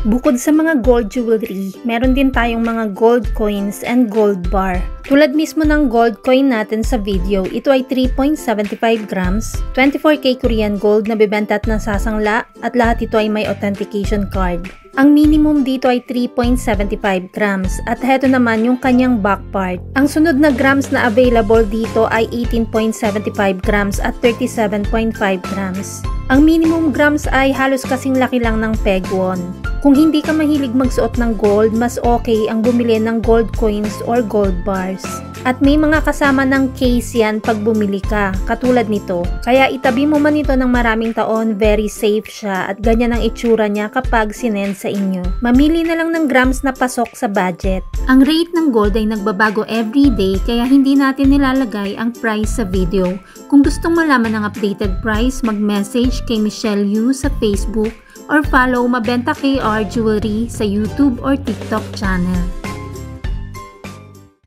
Bukod sa mga gold jewelry, meron din tayong mga gold coins and gold bar. Tulad mismo ng gold coin natin sa video, ito ay 3.75 grams, 24K Korean gold na bibenta at nasasangla at lahat ito ay may authentication card. Ang minimum dito ay 3.75 grams at heto naman yung kanyang back part. Ang sunod na grams na available dito ay 18.75 grams at 37.5 grams. Ang minimum grams ay halos kasing laki lang ng peg won. Kung hindi ka mahilig magsuot ng gold, mas okay ang bumili ng gold coins or gold bars. At may mga kasama ng case yan pag bumili ka, katulad nito. Kaya itabi mo man ito ng maraming taon, very safe siya at ganyan ang itsura niya kapag sinend sa inyo. Mamili na lang ng grams na pasok sa budget. Ang rate ng gold ay nagbabago everyday kaya hindi natin nilalagay ang price sa video. Kung gustong malaman ng updated price, mag-message kay Michelle Yu sa Facebook or follow Mabenta KR Jewelry sa YouTube or TikTok channel.